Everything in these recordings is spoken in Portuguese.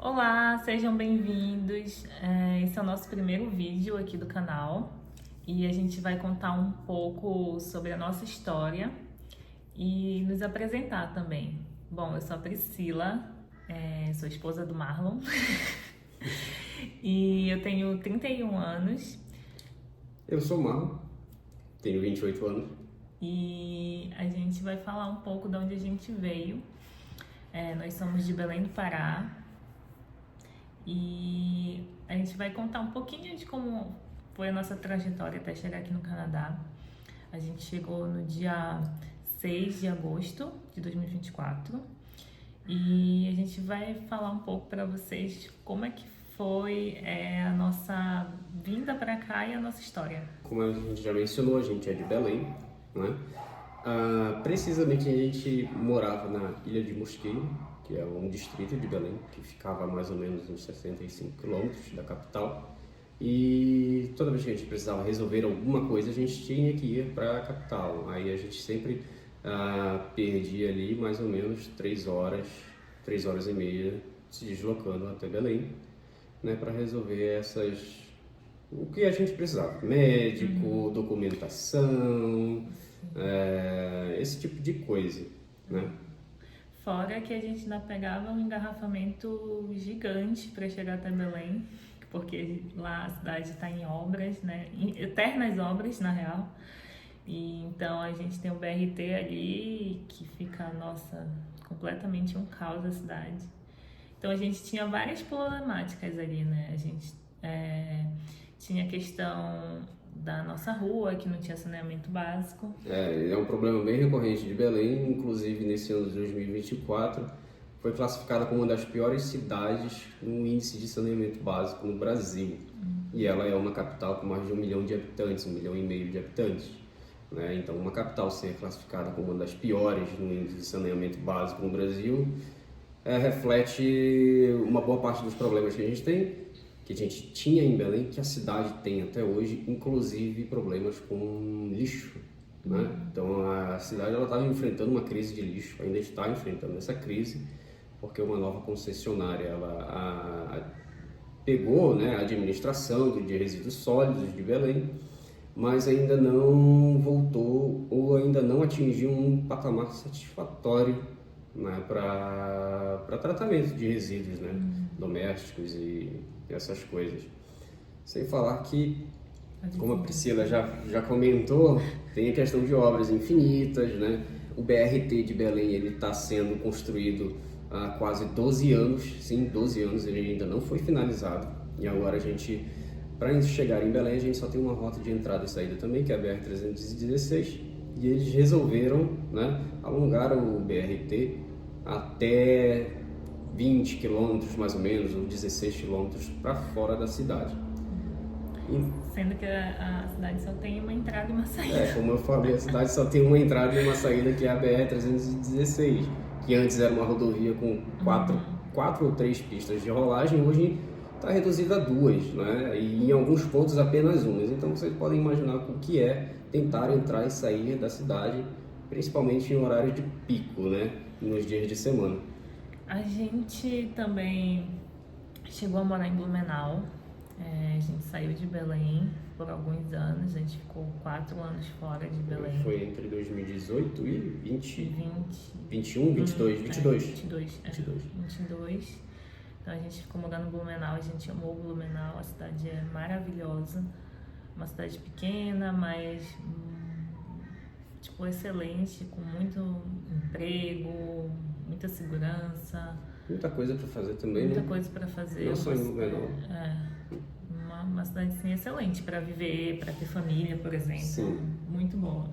Olá, sejam bem-vindos. Esse é o nosso primeiro vídeo aqui do canal e a gente vai contar um pouco sobre a nossa história e nos apresentar também. Bom, eu sou a Priscila, sou esposa do Marlon e eu tenho 31 anos Eu sou o Marlon, tenho 28 anos. e a gente vai falar um pouco de onde a gente veio. Nós somos de Belém do Pará. E a gente vai contar um pouquinho de como foi a nossa trajetória até chegar aqui no Canadá. A gente chegou no dia 6 de agosto de 2024 e a gente vai falar um pouco para vocês como é que foi a nossa vinda para cá e a nossa história. Como a gente já mencionou, a gente é de Belém, né? Precisamente a gente morava na Ilha de Mosqueiro, que é um distrito de Belém, que ficava a mais ou menos uns 65 quilômetros da capital. E toda vez que a gente precisava resolver alguma coisa, a gente tinha que ir para a capital. Aí a gente sempre perdia ali mais ou menos 3 horas e meia, se deslocando até Belém, né, para resolver o que a gente precisava, médico, documentação, esse tipo de coisa, né? Fora que a gente ainda pegava um engarrafamento gigante para chegar até Belém, porque lá a cidade está em obras, né? Eternas obras, na real. E então a gente tem o BRT ali que fica, nossa, completamente um caos a cidade. Então a gente tinha várias problemáticas ali, né? A gente tinha a questão da nossa rua, que não tinha saneamento básico. É um problema bem recorrente de Belém, inclusive nesse ano de 2024, foi classificada como uma das piores cidades no índice de saneamento básico no Brasil. E ela é uma capital com mais de 1 milhão de habitantes, 1,5 milhão de habitantes, né? Então, uma capital ser classificada como uma das piores no índice de saneamento básico no Brasil reflete uma boa parte dos problemas que a gente tem, que a gente tinha em Belém, que a cidade tem até hoje, inclusive problemas com lixo, né? Então a cidade estava enfrentando uma crise de lixo, ainda está enfrentando essa crise, porque uma nova concessionária pegou, né, a administração de resíduos sólidos de Belém, mas ainda não voltou ou ainda não atingiu um patamar satisfatório, né, para tratamento de resíduos, né, domésticos e essas coisas. Sem falar que, como a Priscila já comentou, tem a questão de obras infinitas, né? O BRT de Belém ele está sendo construído há quase 12 anos, sim, 12 anos, ele ainda não foi finalizado. E agora para chegar em Belém, a gente só tem uma rota de entrada e saída também, que é a BR-316, e eles resolveram, né, alongar o BRT até 20 quilômetros mais ou menos, ou 16 quilômetros para fora da cidade. Sendo que a cidade só tem uma entrada e uma saída. Como eu falei, a cidade só tem uma entrada e uma saída, que é a BR-316, que antes era uma rodovia com quatro ou 3 pistas de rolagem, hoje está reduzida a 2, né? E em alguns pontos apenas uma. Então vocês podem imaginar o que é tentar entrar e sair da cidade, principalmente em horário de pico, né? Nos dias de semana. A gente também chegou a morar em Blumenau. A gente saiu de Belém por alguns anos, a gente ficou 4 anos fora de Belém. Foi entre 2018 e 21, 22. 22. Então a gente ficou morando em Blumenau, a gente amou Blumenau, a cidade é maravilhosa. Uma cidade pequena, mas excelente, com muito emprego, muita segurança. Muita coisa para fazer também, Muita né? coisa para fazer. Não só em Blumenau. Uma cidade assim, excelente para viver, para ter família, por exemplo. Sim. Muito boa.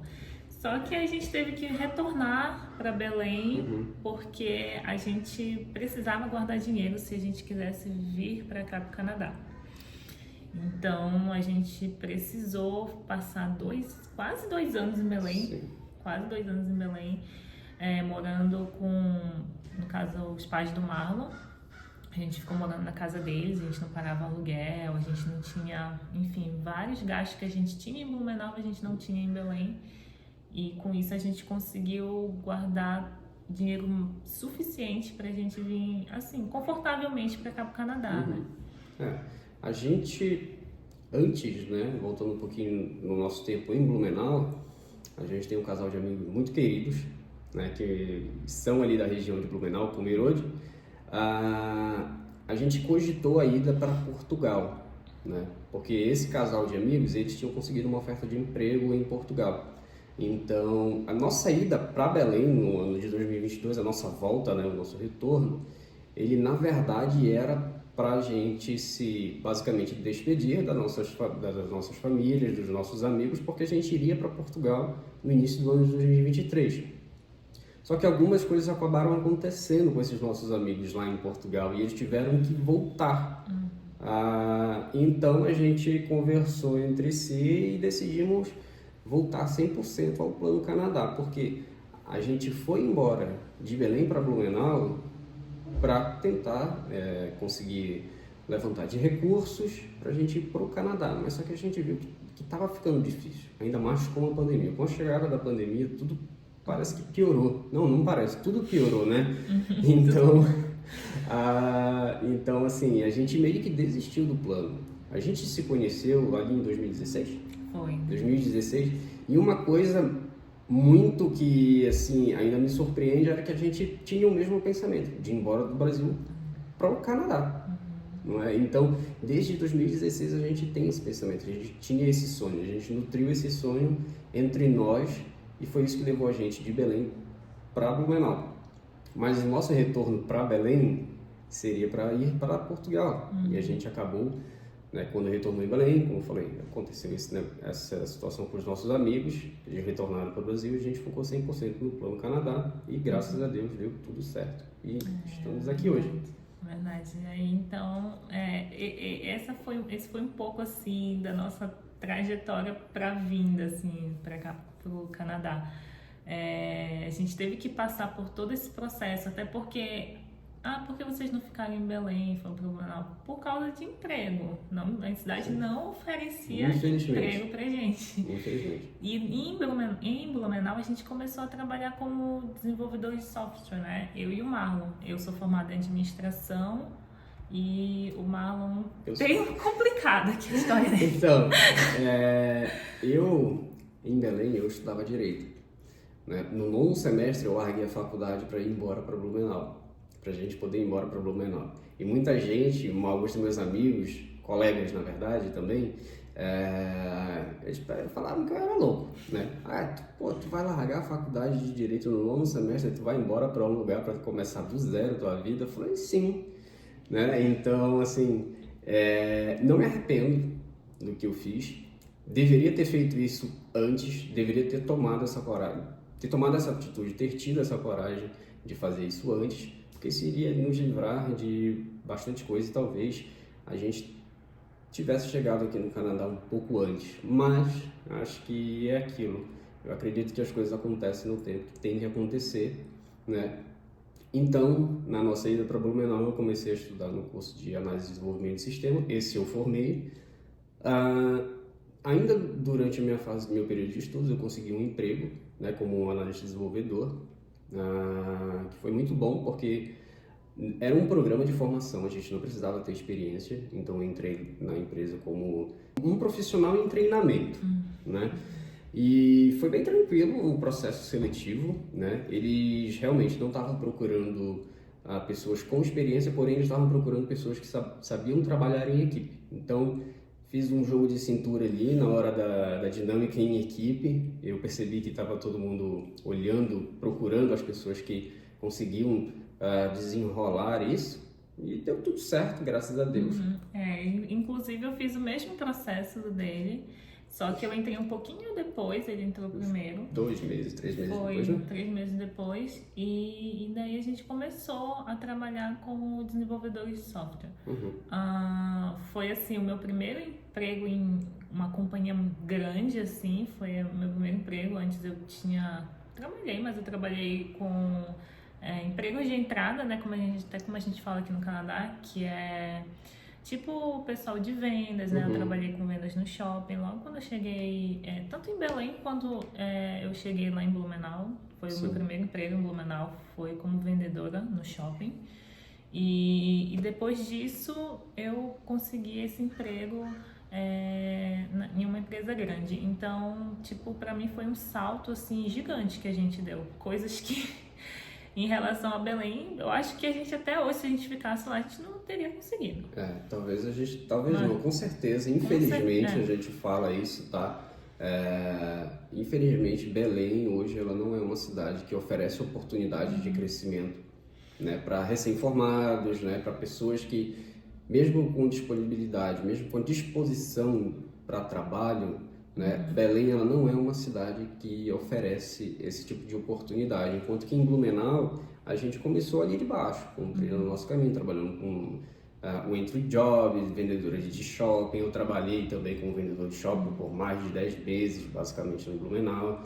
Só que a gente teve que retornar para Belém porque a gente precisava guardar dinheiro se a gente quisesse vir para cá, para o Canadá. Então a gente precisou passar quase 2 anos em Belém. Sim. Quase 2 anos em Belém, morando com, no caso, os pais do Marlon. A gente ficou morando na casa deles, a gente não pagava aluguel, a gente não tinha, enfim, vários gastos que a gente tinha em Blumenau, a gente não tinha em Belém. E com isso a gente conseguiu guardar dinheiro suficiente pra gente vir, assim, confortavelmente pra cá pro Canadá, né? A gente, antes, né, voltando um pouquinho no nosso tempo em Blumenau, a gente tem um casal de amigos muito queridos, né, que são ali da região de Blumenau, Pomerode. A gente cogitou a ida para Portugal, né, porque esse casal de amigos, eles tinham conseguido uma oferta de emprego em Portugal. Então, a nossa ida para Belém no ano de 2022, a nossa volta, né, o nosso retorno, ele na verdade era para a gente se basicamente despedir das nossas famílias, dos nossos amigos, porque a gente iria para Portugal no início do ano de 2023. Só que algumas coisas acabaram acontecendo com esses nossos amigos lá em Portugal e eles tiveram que voltar. Então a gente conversou entre si e decidimos voltar 100% ao Plano Canadá, porque a gente foi embora de Belém para Blumenau para tentar conseguir levantar de recursos para a gente ir para o Canadá, mas só que a gente viu que estava ficando difícil, ainda mais com a pandemia. Com a chegada da pandemia, tudo parece que piorou. Não parece, tudo piorou, né? Então, assim, a gente meio que desistiu do plano. A gente se conheceu ali em 2016? Foi. 2016. E uma coisa muito que, assim, ainda me surpreende era que a gente tinha o mesmo pensamento, de ir embora do Brasil para o Canadá. Não é? Então, desde 2016 a gente tem esse pensamento, a gente tinha esse sonho, a gente nutriu esse sonho entre nós e foi isso que levou a gente de Belém para Blumenau. Mas o nosso retorno para Belém seria para ir para Portugal. E a gente acabou, né, quando retornou em Belém, como eu falei, aconteceu essa situação com os nossos amigos, eles retornaram para o Brasil e a gente focou 100% no Plano Canadá e graças a Deus deu tudo certo. E estamos aqui hoje. Verdade. Aí, então, esse foi um pouco assim da nossa trajetória para a vinda assim para cá, para o Canadá. A gente teve que passar por todo esse processo, até porque por que vocês não ficaram em Belém e foram para Blumenau? Por causa de emprego. Não, a cidade não oferecia emprego pra gente. Infelizmente. E em Blumenau a gente começou a trabalhar como desenvolvedor de software, né? Eu e o Marlon. Eu sou formada em administração e o Marlon tem complicado aqui a história dele. Então, eu em Belém eu estudava direito, né? No 9º semestre eu larguei a faculdade para ir embora para Blumenau, para a gente poder ir embora para Blumenau. E muita gente, alguns dos meus amigos, colegas na verdade também, eles falaram que eu era louco, né? Tu vai largar a faculdade de direito no 9º semestre, tu vai embora para um lugar para começar do zero a tua vida? Eu falei, sim, né? Então, assim, não me arrependo do que eu fiz. Deveria ter feito isso antes, deveria ter tomado essa coragem, ter tomado essa atitude, ter tido essa coragem de fazer isso antes, porque isso iria nos livrar de bastante coisa e talvez a gente tivesse chegado aqui no Canadá um pouco antes. Mas acho que é aquilo. Eu acredito que as coisas acontecem no tempo que tem que acontecer, né? Então, na nossa ida para Blumenau, eu comecei a estudar no curso de análise e desenvolvimento de sistema. Esse eu formei. Ainda durante a meu período de estudos, eu consegui um emprego, né, como um analista desenvolvedor, que foi muito bom porque era um programa de formação, a gente não precisava ter experiência, então eu entrei na empresa como um profissional em treinamento, né? E foi bem tranquilo o processo seletivo, né? Eles realmente não estavam procurando pessoas com experiência, porém eles estavam procurando pessoas que sabiam trabalhar em equipe. Então, fiz um jogo de cintura ali na hora da dinâmica em equipe. Eu percebi que estava todo mundo olhando, procurando as pessoas que conseguiam desenrolar isso. E deu tudo certo, graças a Deus. Inclusive eu fiz o mesmo processo dele, só que eu entrei um pouquinho depois, ele entrou primeiro. 2 meses, 3 meses depois, né? 3 meses depois, e daí a gente começou a trabalhar como desenvolvedor de software. Foi assim, o meu primeiro emprego em uma companhia grande, assim, foi o meu primeiro emprego. Antes eu trabalhei, mas eu trabalhei com empregos de entrada, né, como a gente fala aqui no Canadá, que é tipo o pessoal de vendas, né? Eu trabalhei com vendas no shopping logo quando eu cheguei, tanto em Belém quanto eu cheguei lá em Blumenau. Foi o Sim. meu primeiro emprego em Blumenau, foi como vendedora no shopping. E depois disso eu consegui esse emprego em uma empresa grande. Então, tipo, pra mim foi um salto assim gigante que a gente deu. Coisas que em relação a Belém, eu acho que a gente até hoje, se a gente ficasse lá, a gente não teria conseguido. Talvez não, com certeza. Infelizmente certeza. a gente fala isso, tá? Infelizmente Belém hoje ela não é uma cidade que oferece oportunidade de crescimento, né, para recém-formados, né, para pessoas que, mesmo com disponibilidade, mesmo com disposição para trabalho, né, Belém ela não é uma cidade que oferece esse tipo de oportunidade, enquanto que em Blumenau a gente começou ali de baixo, trilhando o nosso caminho, trabalhando com o entry job, vendedora de shopping. Eu trabalhei também como vendedor de shopping por mais de 10 meses, basicamente no Blumenau.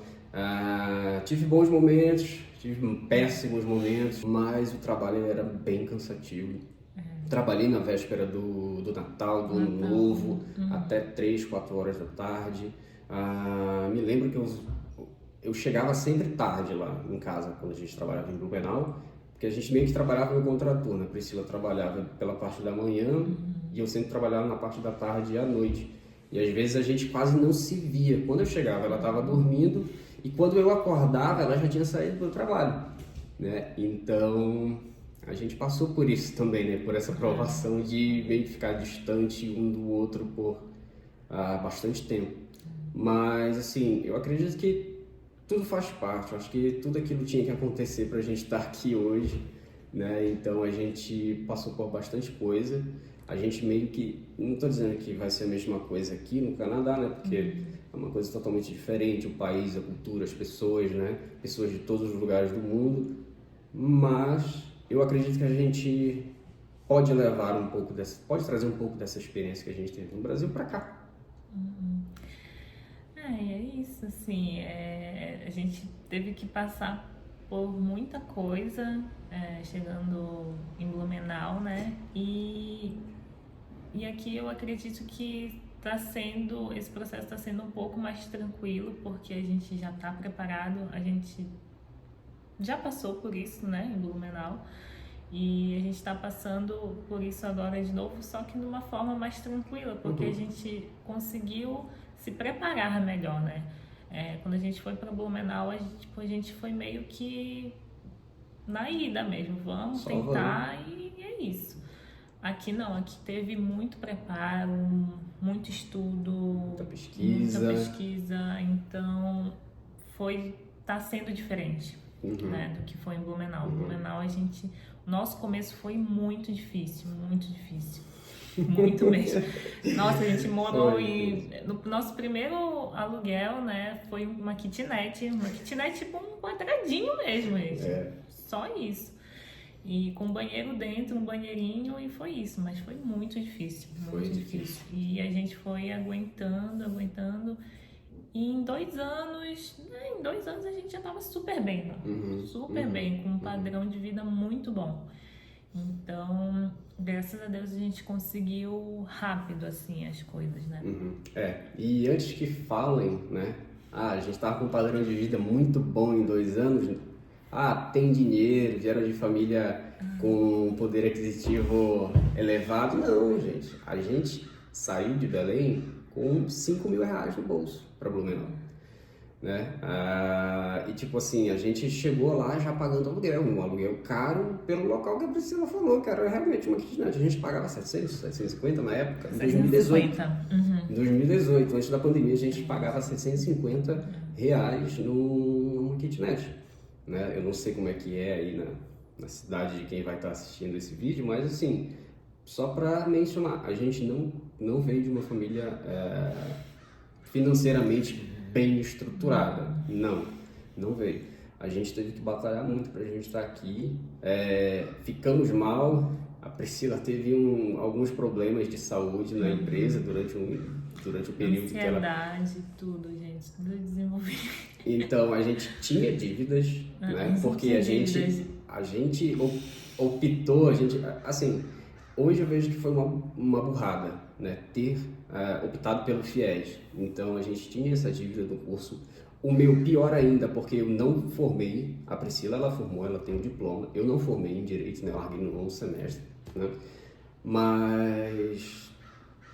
Tive bons momentos, tive péssimos momentos, mas o trabalho era bem cansativo. Trabalhei na véspera do Natal, do Ano Novo, até 3, 4 horas da tarde. Me lembro que eu chegava sempre tarde lá em casa, quando a gente trabalhava em Blumenau, porque a gente meio que trabalhava no contraturno. A Priscila trabalhava pela parte da manhã e eu sempre trabalhava na parte da tarde e à noite. E às vezes a gente quase não se via. Quando eu chegava, ela estava dormindo, e quando eu acordava, ela já tinha saído do trabalho, né? Então, a gente passou por isso também, né? Por essa provação de meio que ficar distante um do outro por bastante tempo. Mas, assim, eu acredito que tudo faz parte. Eu acho que tudo aquilo tinha que acontecer para a gente estar aqui hoje, né? Então, a gente passou por bastante coisa. A gente meio que, não estou dizendo que vai ser a mesma coisa aqui no Canadá, né? Porque é uma coisa totalmente diferente, o país, a cultura, as pessoas, né? Pessoas de todos os lugares do mundo. Mas eu acredito que a gente pode levar um pouco pode trazer um pouco dessa experiência que a gente teve no Brasil para cá. É isso, assim, a gente teve que passar por muita coisa chegando em Blumenau, né? E aqui eu acredito que esse processo está sendo um pouco mais tranquilo, porque a gente já está preparado, a gente já passou por isso, né, em Blumenau, e a gente está passando por isso agora de novo, só que de uma forma mais tranquila, porque a gente conseguiu se preparar melhor, né? Quando a gente foi para Blumenau, a gente foi meio que na ida mesmo, vamos tentar e é isso. Aqui não, aqui teve muito preparo, muito estudo, Muita pesquisa, então tá sendo diferente, né, do que foi em Blumenau. Blumenau nosso começo foi muito difícil, muito mesmo. Nossa, a gente morou no nosso primeiro aluguel, né, foi uma kitnet tipo um quadradinho mesmo, gente. Só isso. E com banheiro dentro, um banheirinho, e foi isso, mas foi muito difícil, muito difícil. E a gente foi aguentando, e em 2 anos, a gente já estava super bem, né? Super bem, com um padrão de vida muito bom. Então, graças a Deus a gente conseguiu rápido, assim, as coisas, né? E antes que falem, né? A gente estava com um padrão de vida muito bom em 2 anos. Tem dinheiro, vieram de família com poder aquisitivo elevado. Não, gente. A gente saiu de Belém com 5 mil reais no bolso para Blumenau, né? E tipo assim, a gente chegou lá já pagando aluguel, um aluguel caro pelo local que a Priscila falou, que era realmente uma kitnet. A gente pagava 750 na época, em 2018. Em 2018, antes da pandemia, a gente pagava 750 reais numa kitnet, né? Eu não sei como é que é aí na cidade de quem vai estar assistindo esse vídeo, mas assim, só para mencionar, a gente não veio de uma família financeiramente bem estruturada. Não veio. A gente teve que batalhar muito pra gente estar aqui. Ficamos mal. A Priscila teve alguns problemas de saúde na empresa durante o período que ela... Ansiedade, tudo, gente. Tudo desenvolvido. Então, a gente tinha dívidas, né? Porque a gente optou, assim, hoje eu vejo que foi uma burrada, né? Ter optado pelo FIES. Então, a gente tinha essa dívida do curso O meu pior ainda, porque eu não formei, a Priscila ela formou, ela tem um diploma, eu não formei em Direito, né? Eu larguei no 11º semestre, né? Mas,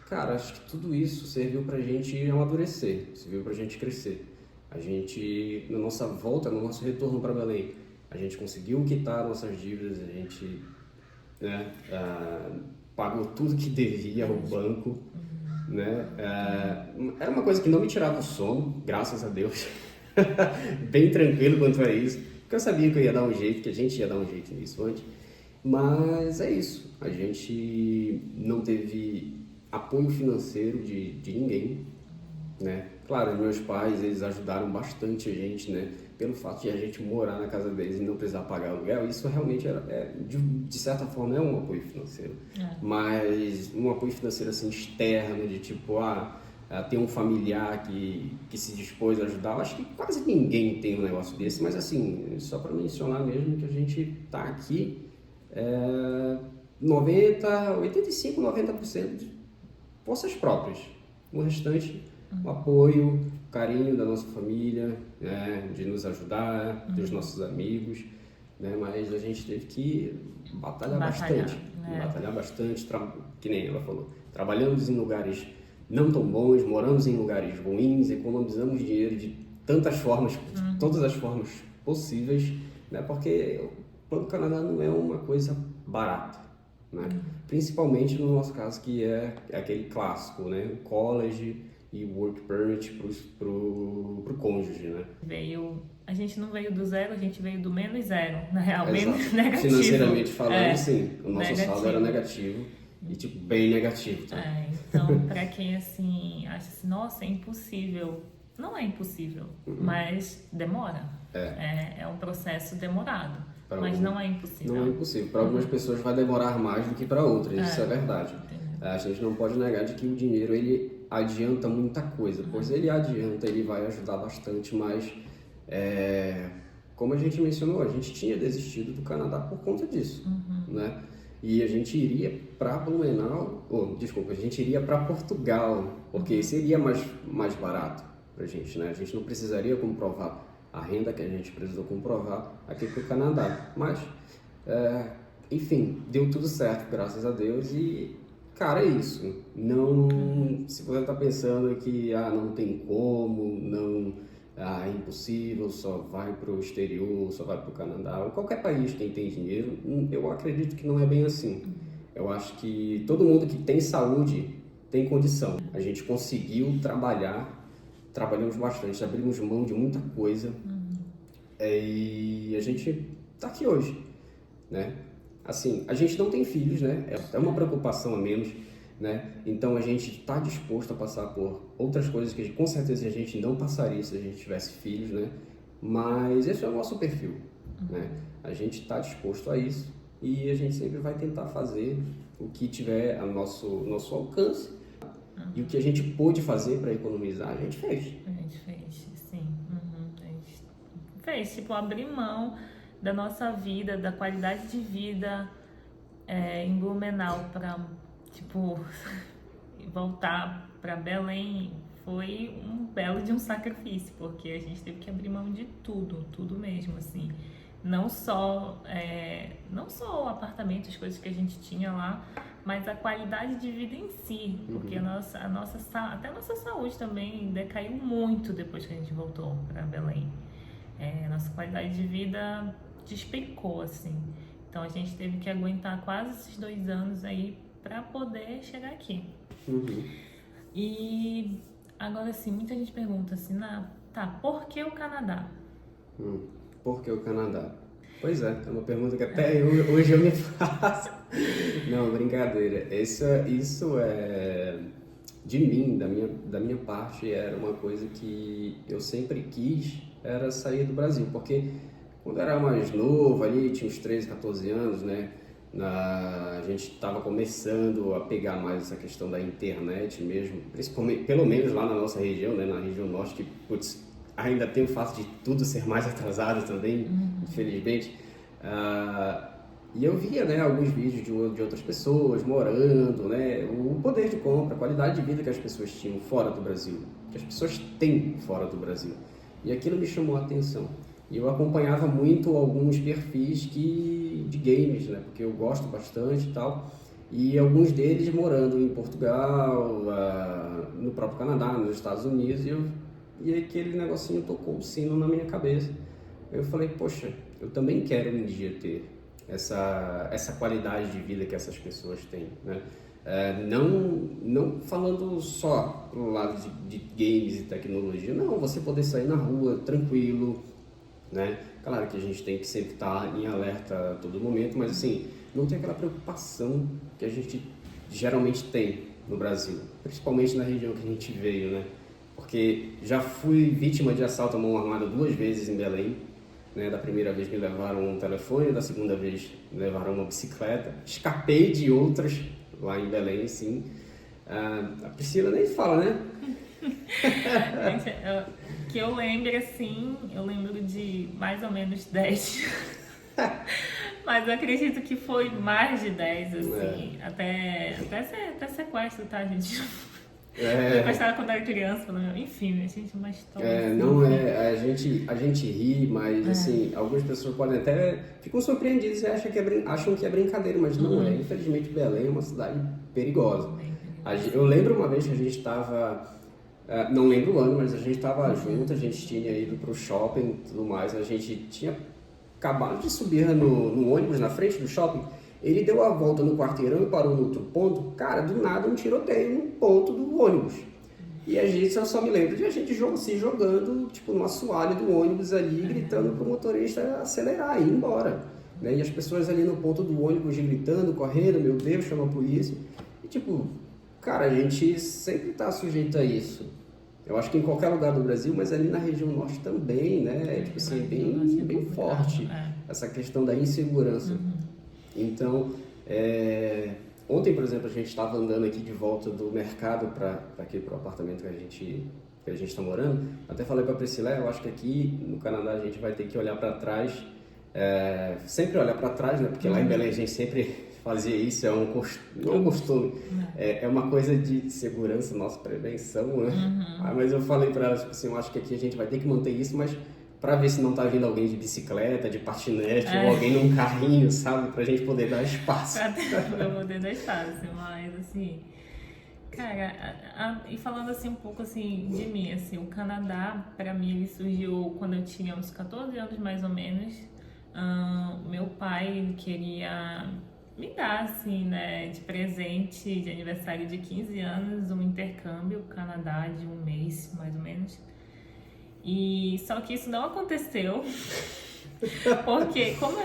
cara, acho que tudo isso serviu pra gente amadurecer, serviu pra gente crescer. A gente, na nossa volta, no nosso retorno para Belém, a gente conseguiu quitar nossas dívidas, a gente, né, pagou tudo que devia ao banco, né? Era uma coisa que não me tirava o sono, graças a Deus. Bem tranquilo quanto a isso, porque eu sabia que eu ia dar um jeito, que a gente ia dar um jeito nisso antes. Mas é isso, a gente não teve apoio financeiro de ninguém, né? Claro, meus pais, eles ajudaram bastante a gente, né? Pelo fato de a gente morar na casa deles e não precisar pagar aluguel, isso realmente de certa forma é um apoio financeiro. Mas um apoio financeiro assim externo, de tipo, ter um familiar que se dispôs a ajudar. Eu acho que quase ninguém tem um negócio desse, mas assim, só para mencionar mesmo que a gente tá aqui 85, 90% de forças próprias. O restante, o apoio, o carinho da nossa família, né, de nos ajudar, dos nossos amigos, né, mas a gente teve que batalhar bastante, que nem ela falou. Trabalhamos em lugares não tão bons, moramos em lugares ruins, economizamos dinheiro de tantas formas, de todas as formas possíveis, né, porque o Plano Canadá não é uma coisa barata, né, principalmente no nosso caso, que é aquele clássico, né, o college e work permit pro cônjuge, né? A gente não veio do zero, a gente veio do menos zero, na real, menos negativo. Financeiramente falando, sim, o nosso negativo. saldo era negativo e tipo bem negativo, tá? Então, pra quem assim acha assim, nossa, é impossível, não é impossível, mas demora. É um processo demorado, mas não é impossível. Não é impossível. Para algumas pessoas vai demorar mais do que para outras, isso é verdade. A gente não pode negar de que o dinheiro ele adianta muita coisa, pois ele adianta, ele vai ajudar bastante, mas como a gente mencionou, a gente tinha desistido do Canadá por conta disso, né? E a gente iria para Blumenau, a gente iria para Portugal, porque seria mais barato para a gente, né? A gente não precisaria comprovar a renda que a gente precisou comprovar aqui para o Canadá, mas enfim, deu tudo certo, graças a Deus. E cara, é isso. Não, se você está pensando que não tem como, não, é impossível, só vai para o exterior, só vai para o Canadá, ou qualquer país quem tem dinheiro, eu acredito que não é bem assim. Eu acho que todo mundo que tem saúde tem condição. A gente conseguiu trabalhamos bastante, abrimos mão de muita coisa e a gente está aqui hoje, né? Assim, a gente não tem filhos, né? É uma preocupação a menos, né? Então a gente está disposto a passar por outras coisas que com certeza a gente não passaria se a gente tivesse filhos, né? Mas esse é o nosso perfil, né? A gente está disposto a isso e a gente sempre vai tentar fazer o que tiver a nosso alcance. E o que a gente pôde fazer para economizar, a gente fez. A gente fez, sim. A gente fez, tipo, abrir mão da nossa vida, da qualidade de vida em Blumenau para, tipo, voltar para Belém foi um belo de um sacrifício, porque a gente teve que abrir mão de tudo mesmo, assim. Não só o apartamento, as coisas que a gente tinha lá, mas a qualidade de vida em si, porque até a nossa saúde também decaiu muito depois que a gente voltou para Belém. A nossa qualidade de vida despencou, assim. Então a gente teve que aguentar quase esses 2 anos aí para poder chegar aqui. E agora sim, muita gente pergunta assim, por que o Canadá? Por que o Canadá? Pois é uma pergunta que até hoje eu me faço. Não, brincadeira. Isso é de mim, da minha parte, era uma coisa que eu sempre quis, era sair do Brasil, porque quando eu era mais novo, ali tinha uns 13, 14 anos, né? A gente estava começando a pegar mais essa questão da internet mesmo, principalmente, pelo menos lá na nossa região, né? Na região norte, que, ainda tem o fato de tudo ser mais atrasado também, infelizmente. E eu via, né, alguns vídeos de outras pessoas morando, né, o poder de compra, a qualidade de vida que as pessoas tinham fora do Brasil, que as pessoas têm fora do Brasil. E aquilo me chamou a atenção. E eu acompanhava muito alguns perfis de games, né? Porque eu gosto bastante e tal. E alguns deles morando em Portugal, no próprio Canadá, nos Estados Unidos. E aquele negocinho tocou o sino na minha cabeça. Eu falei, poxa, eu também quero um dia ter essa qualidade de vida que essas pessoas têm, né? Não falando só pro lado de games e tecnologia, não, você poder sair na rua tranquilo, né? Claro que a gente tem que sempre estar em alerta a todo momento, mas assim, não tem aquela preocupação que a gente geralmente tem no Brasil, principalmente na região que a gente veio, né? Porque já fui vítima de assalto à mão armada 2 vezes em Belém, né? Da primeira vez me levaram um telefone, da segunda vez me levaram uma bicicleta, escapei de outras lá em Belém, sim. A Priscila nem fala, né? Gente, que eu lembro assim, eu lembro de mais ou menos 10. Mas eu acredito que foi mais de 10, assim. Até sequestro, tá, gente? Sequestrada quando era criança, enfim, a gente é uma história. A gente ri, mas assim, algumas pessoas podem até ficam surpreendidas e acham que é brincadeira, mas não é. Infelizmente, Belém é uma cidade perigosa. Eu lembro uma vez que a gente estava, não lembro o ano, mas a gente estava junto, a gente tinha ido para o shopping e tudo mais, a gente tinha acabado de subir no ônibus na frente do shopping. Ele deu a volta no quarteirão e parou no outro ponto. Cara, do nada um tiroteio no ponto do ônibus. E eu só me lembro de a gente se jogando, tipo, no assoalho do ônibus ali, gritando pro motorista acelerar e ir embora. Né? E as pessoas ali no ponto do ônibus gritando, correndo, meu Deus, chama a polícia. E tipo, cara, a gente sempre tá sujeito a isso. Eu acho que em qualquer lugar do Brasil, mas ali na região norte também, né? Tipo assim, bem forte essa questão da insegurança. Então, ontem, por exemplo, a gente estava andando aqui de volta do mercado para o apartamento que a gente está morando. Até falei para a Priscila, eu acho que aqui no Canadá a gente vai ter que olhar para trás, sempre olhar para trás, né? Porque lá em Belém a gente sempre fazia isso, não é um costume, é uma coisa de segurança, nossa, prevenção, né? Mas eu falei para ela, tipo assim, eu acho que aqui a gente vai ter que manter isso, mas para ver se não tá vindo alguém de bicicleta, de patinete, ou alguém num carrinho, sabe? Pra gente poder dar espaço. Pra poder dar espaço, mas assim... Cara, e falando assim um pouco assim de mim, assim, o Canadá, pra mim, ele surgiu quando eu tinha uns 14 anos mais ou menos. Meu pai queria me dar, assim, né, de presente de aniversário de 15 anos, um intercâmbio Canadá de 1 mês, mais ou menos. E só que isso não aconteceu, porque como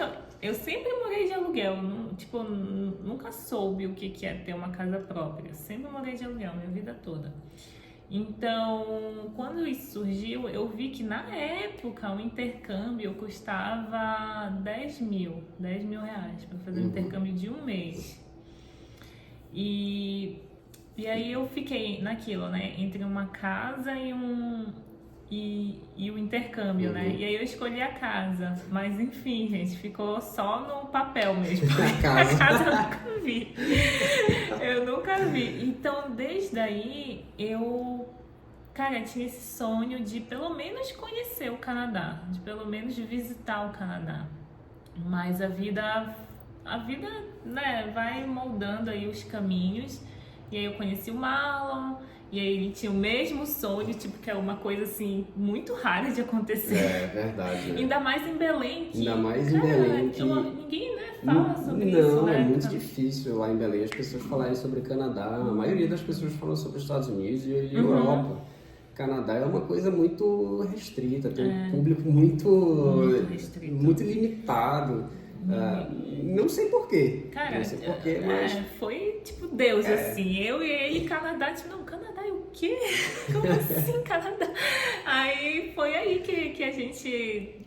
eu sempre morei de aluguel, nunca soube o que é ter uma casa própria, sempre morei de aluguel minha vida toda. Então, quando isso surgiu, eu vi que na época o intercâmbio custava 10 mil reais para fazer um intercâmbio de 1 mês. E aí eu fiquei naquilo, né, entre uma casa e o intercâmbio, né? E aí eu escolhi a casa. Mas enfim, gente, ficou só no papel mesmo. A casa eu nunca vi. Eu nunca vi. Então, desde aí, cara, tinha esse sonho de pelo menos conhecer o Canadá, de pelo menos visitar o Canadá. Mas a vida, né, vai moldando aí os caminhos. E aí eu conheci o Marlon. E aí ele tinha o mesmo sonho, tipo, que é uma coisa assim, muito rara de acontecer. É verdade. Ainda mais em Belém. Ainda mais em Belém. Ninguém, né, fala sobre isso. Não, né? É muito difícil lá em Belém as pessoas falarem sobre Canadá. A maioria das pessoas falam sobre os Estados Unidos e Europa. Canadá é uma coisa muito restrita, tem um público muito limitado. Não sei porquê. Cara, não sei porquê, mas... foi tipo Deus, assim. Eu e ele, Canadá, tipo, não, Canadá é o quê? Como assim, Canadá? Aí foi aí que a gente,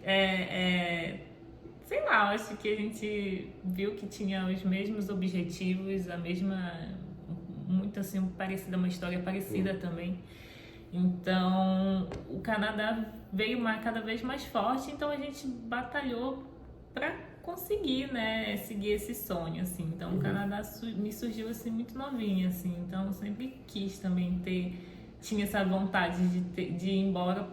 sei lá, acho que a gente viu que tinha os mesmos objetivos, a mesma, muito assim, parecida, uma história parecida também. Então, o Canadá veio cada vez mais forte, então a gente batalhou para conseguir, né, seguir esse sonho, assim. Então, o Canadá me surgiu, assim, muito novinha, assim. Então, eu sempre quis também tinha essa vontade de ir embora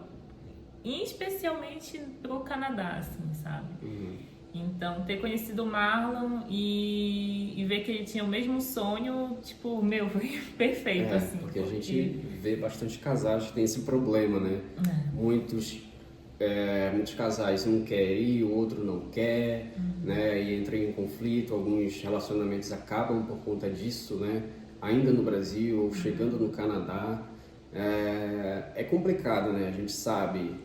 especialmente pro Canadá, assim, sabe? Uhum. Então, ter conhecido o Marlon e ver que ele tinha o mesmo sonho, tipo, meu, foi perfeito, assim. Porque a gente vê bastante casais que tem esse problema, né? Muitos casais um quer ir, o outro não quer, né? E entra em conflito, alguns relacionamentos acabam por conta disso, né? Ainda no Brasil ou chegando no Canadá. É complicado, né? A gente sabe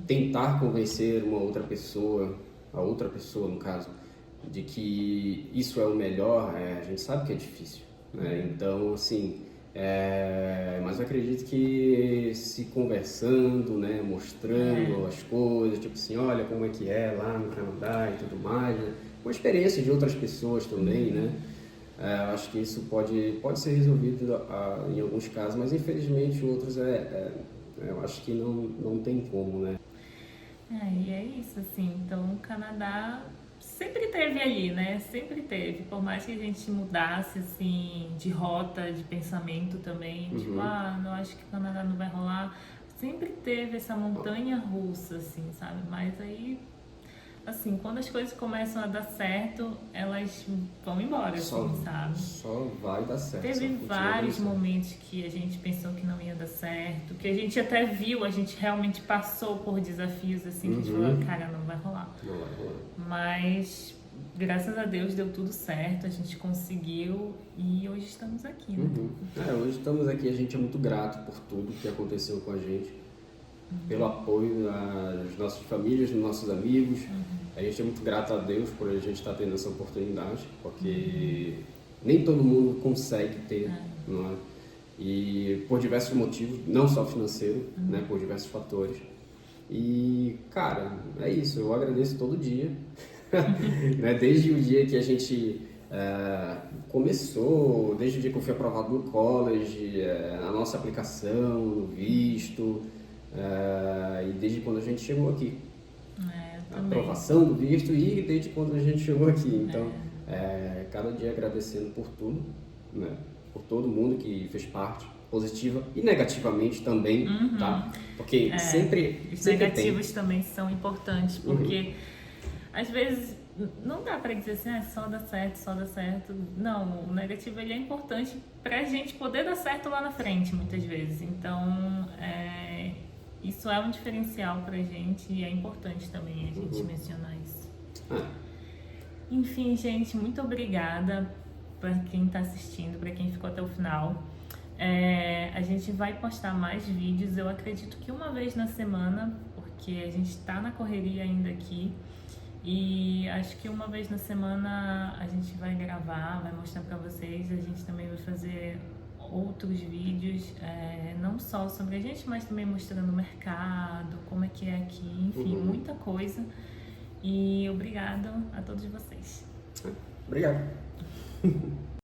tentar convencer uma outra pessoa, a outra pessoa no caso, de que isso é o melhor, a gente sabe que é difícil, né? Então, assim, mas eu acredito que se conversando, né, mostrando as coisas, tipo assim, olha como é que é lá no Canadá e tudo mais, né? Com a experiência de outras pessoas também, né? Eu acho que isso pode ser resolvido em alguns casos, mas infelizmente outros eu acho que não tem como, né? E é isso, assim. Então, o Canadá sempre teve ali, né? Sempre teve. Por mais que a gente mudasse, assim, de rota, de pensamento também. Tipo, não acho que o Canadá não vai rolar. Sempre teve essa montanha russa, assim, sabe? Mas aí, assim, quando as coisas começam a dar certo, elas vão embora, assim, sabe? Só vai dar certo. Teve vários momentos que a gente pensou que não ia dar certo, que a gente até viu, a gente realmente passou por desafios assim, que a gente falou, cara, não vai rolar. Não vai rolar. Mas, graças a Deus, deu tudo certo, a gente conseguiu e hoje estamos aqui, né? Hoje estamos aqui, a gente é muito grato por tudo que aconteceu com a gente, pelo apoio das nossas famílias, dos nossos amigos. A gente é muito grato a Deus por a gente estar tendo essa oportunidade, porque nem todo mundo consegue ter, não é? E por diversos motivos, não só financeiro, né, por diversos fatores. E, cara, é isso, eu agradeço todo dia, né, desde o dia que a gente começou, desde o dia que eu fui aprovado no college, a nossa aplicação, no visto, e desde quando a gente chegou aqui. A aprovação do visto e desde quando a gente chegou aqui. Então, cada dia agradecendo por tudo, né? Por todo mundo que fez parte, positiva e negativamente também, tá? Porque sempre os negativos também são importantes, porque às vezes não dá pra dizer assim, só dá certo, só dá certo. Não, o negativo ele é importante pra gente poder dar certo lá na frente, muitas vezes. Então, isso é um diferencial pra gente e é importante também a gente mencionar isso. Enfim, gente, muito obrigada para quem está assistindo, para quem ficou até o final. A gente vai postar mais vídeos, eu acredito que uma vez na semana, porque a gente está na correria ainda aqui. E acho que uma vez na semana a gente vai gravar, vai mostrar para vocês. A gente também vai fazer outros vídeos, não só sobre a gente, mas também mostrando o mercado, como é que é aqui, enfim, muita coisa. E obrigado a todos vocês. Obrigado.